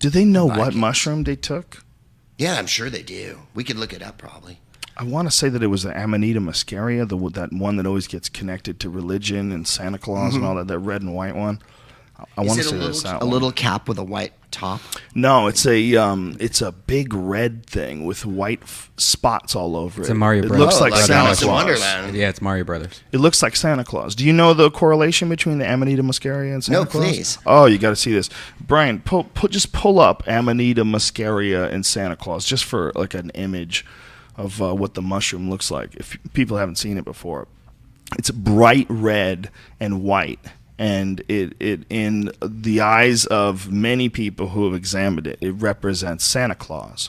Do they know what mushroom they took? Yeah, I'm sure they do. We could look it up probably. I want to say that it was the amanita muscaria, that one that always gets connected to religion and Santa Claus and all that red and white one. I want to say that's that one. A little cap with a white top? No, it's a big red thing with white spots all over it. It's a Mario Brothers. It looks like Santa Alice in Claus. Wonderland. Yeah, it's Mario Brothers. It looks like Santa Claus. Do you know the correlation between the Amanita muscaria and Santa Claus? No, please. Oh, you got to see this. Brian, just pull up Amanita muscaria and Santa Claus just for like an image of what the mushroom looks like. If people haven't seen it before, it's bright red and white. And it in the eyes of many people who have examined it, it represents Santa Claus.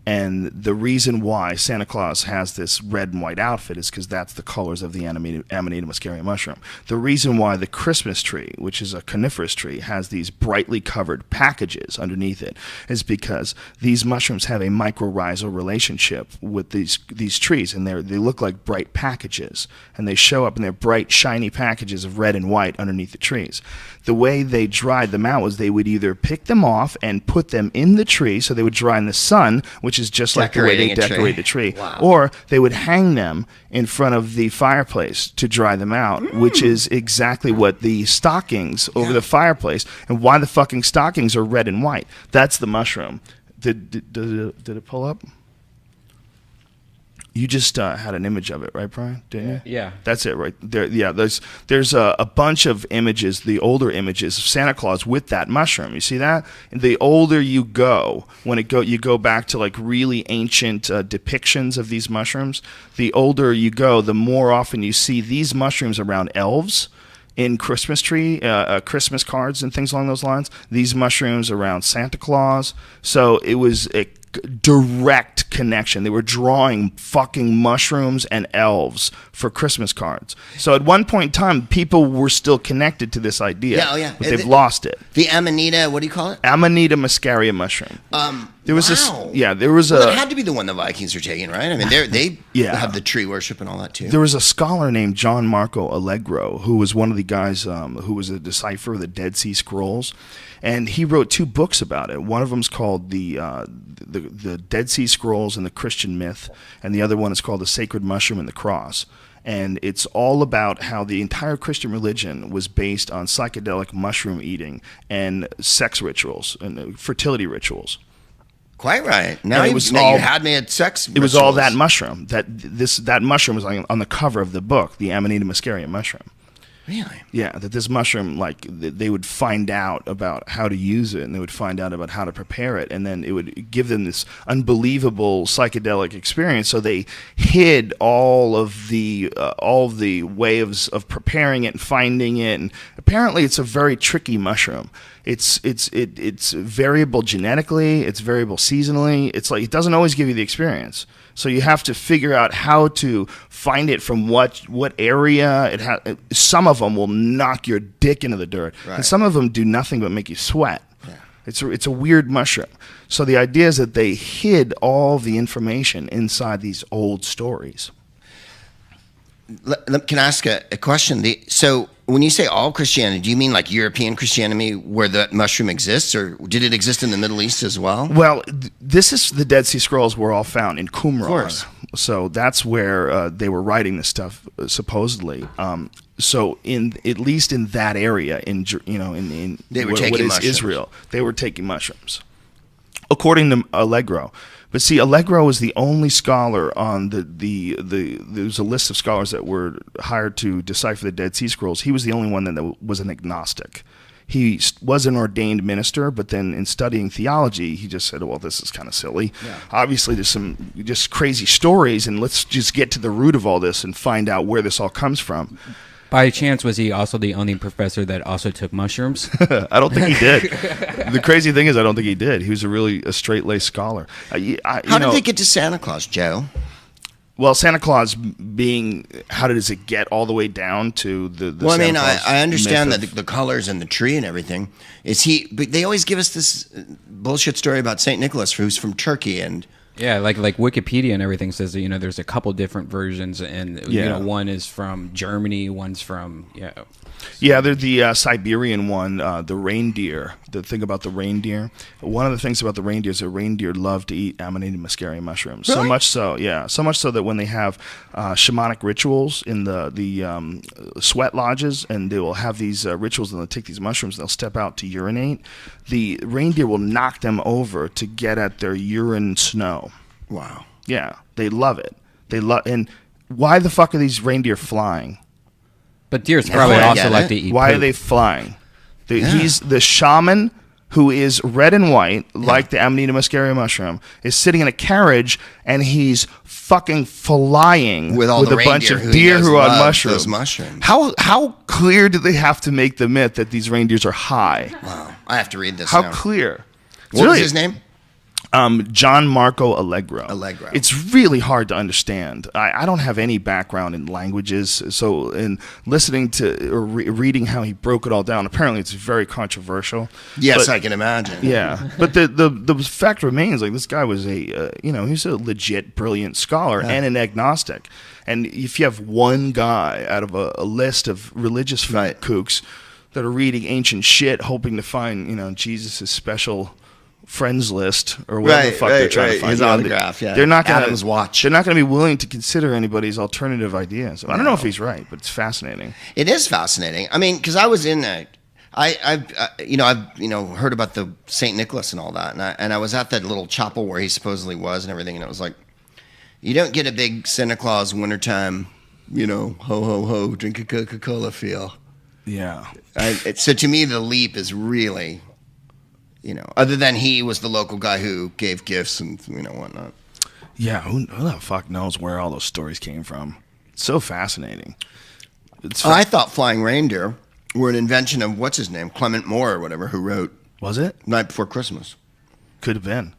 And the reason why Santa Claus has this red and white outfit is because that's the colors of the Amanita muscaria mushroom. The reason why the Christmas tree, which is a coniferous tree, has these brightly covered packages underneath it is because these mushrooms have a mycorrhizal relationship with these trees, and they look like bright packages, and they show up in their bright, shiny packages of red and white underneath the trees. The way they dried them out was they would either pick them off and put them in the tree, so they would dry in the sun, which is just like the way they decorate the tree. Wow. Or they would hang them in front of the fireplace to dry them out, which is exactly what the stockings over the fireplace, and why the fucking stockings are red and white. That's the mushroom. Did it pull up? You just had an image of it, right, Brian? Didn't you? Yeah. That's it, right there. Yeah, there's a bunch of images, the older images of Santa Claus with that mushroom. You see that? And the older you go, you go back to like really ancient depictions of these mushrooms. The older you go, the more often you see these mushrooms around elves in Christmas Christmas cards and things along those lines. These mushrooms around Santa Claus. So it was a direct connection. They were drawing fucking mushrooms and elves for Christmas cards. So at one point in time, people were still connected to this idea. Yeah, oh yeah. But they've lost it. The Amanita, what do you call it? Amanita muscaria mushroom. There was That had to be the one the Vikings are taking, right? I mean, they have the tree worship and all that too. There was a scholar named John Marco Allegro who was one of the guys who was a decipherer of the Dead Sea Scrolls, and he wrote 2 books about it. One of them is called the Dead Sea Scrolls and the Christian Myth, and the other one is called The Sacred Mushroom and the Cross. And it's all about how the entire Christian religion was based on psychedelic mushroom eating and sex rituals and fertility rituals. Quite right. Now you had me at sex rituals. It was all that mushroom. That mushroom was on the cover of the book, the Amanita muscaria mushroom. Really? Yeah, that this mushroom, like, they would find out about how to use it, and they would find out about how to prepare it, and then it would give them this unbelievable psychedelic experience. So they hid all of the ways of preparing it and finding it. And apparently, it's a very tricky mushroom. It's variable genetically. It's variable seasonally. It's like it doesn't always give you the experience. So you have to figure out how to find it from what area it has. Some of them will knock your dick into the dirt, right. And some of them do nothing but make you sweat. Yeah. It's a weird mushroom. So the idea is that they hid all the information inside these old stories. Can I ask a question? So when you say all Christianity, do you mean like European Christianity where the mushroom exists, or did it exist in the Middle East as well? Well, this is the Dead Sea Scrolls were all found in Qumran. Of course. So that's where they were writing this stuff, supposedly. So at least in that area, in they were taking mushrooms. Israel, they were taking mushrooms, according to Allegro. But see, Allegro was the only scholar on there's a list of scholars that were hired to decipher the Dead Sea Scrolls. He was the only one that was an agnostic. He was an ordained minister, but then in studying theology, he just said, well, this is kind of silly. Yeah. Obviously, there's some just crazy stories, and let's just get to the root of all this and find out where this all comes from. By chance, was he also the only professor that also took mushrooms? I don't think he did. The crazy thing is, I don't think he did. He was a straight-laced scholar. How did they get to Santa Claus, Joe? Well, Santa Claus how does it get all the way down to the well, Santa I mean, Claus I understand that the colors and the tree and everything. But they always give us this bullshit story about St. Nicholas, who's from Turkey, and... Yeah, like Wikipedia and everything says that, there's a couple different versions, and one is from Germany, one's from Yeah, they're the Siberian one, the reindeer the thing about the reindeer. One of the things about the reindeer is that reindeer love to eat amanita muscaria mushrooms. Really? So much so, yeah, so much so that when they have shamanic rituals in the sweat lodges, and they will have these rituals, and they'll take these mushrooms, and they'll step out to urinate. The reindeer will knock them over to get at their urine snow. Wow. Yeah, they love it. And why the fuck are these reindeer flying? But deers probably also like to eat. Why poop. are they flying? He's the shaman who is red and white, like the amanita muscaria mushroom, is sitting in a carriage, and he's fucking flying with a bunch of deer who are on mushrooms. Those mushrooms. How clear do they have to make the myth that these reindeers are high? Wow, I have to read this. How now. clear? What was his name? John Marco Allegro. Allegro. It's really hard to understand. I don't have any background in languages, so in listening to or reading how he broke it all down, apparently it's very controversial. Yes, but, I can imagine. Yeah, but the fact remains, like, this guy was he's a legit brilliant scholar and an agnostic. And if you have one guy out of a list of religious kooks that are reading ancient shit, hoping to find Jesus' special friends list or whatever the fuck they're trying to find. His autograph, They're not gonna, Adam's watch. They're not going to be willing to consider anybody's alternative ideas. I don't know if he's right, but it's fascinating. It is fascinating. I mean, because I was in I've heard about the St. Nicholas and all that, and I was at that little chapel where he supposedly was and everything, and it was like, you don't get a big Santa Claus wintertime, ho ho ho, drink a Coca-Cola feel. Yeah. So to me, the leap is really, other than he was the local guy who gave gifts and whatnot. Yeah, who the fuck knows where all those stories came from? It's so fascinating. I thought flying reindeer were an invention of what's his name, Clement Moore or whatever, who wrote. Was it? Night Before Christmas. Could have been.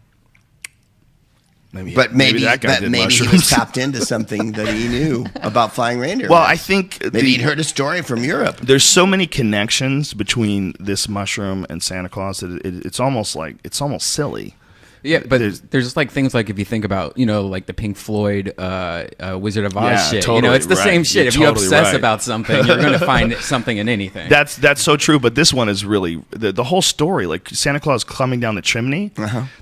Maybe that guy he was tapped into something that he knew about flying reindeer. Well, I think maybe he'd heard a story from Europe. There's so many connections between this mushroom and Santa Claus that it's almost silly. Yeah, but there's just like things like if you think about, like the Pink Floyd Wizard of Oz shit. Totally, it's the same shit. You're if you totally obsess about something, you're going to find something in anything. That's so true, but this one is really the whole story, like Santa Claus climbing down the chimney.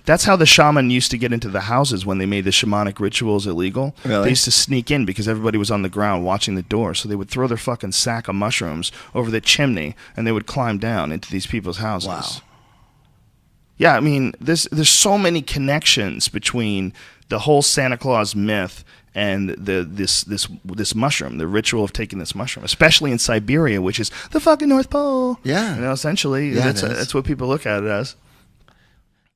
That's how the shaman used to get into the houses when they made the shamanic rituals illegal. Really? They used to sneak in because everybody was on the ground watching the door, so they would throw their fucking sack of mushrooms over the chimney, and they would climb down into these people's houses. Wow. Yeah, I mean, there's so many connections between the whole Santa Claus myth and this mushroom, the ritual of taking this mushroom, especially in Siberia, which is the fucking North Pole. Yeah, essentially, that's what people look at it as.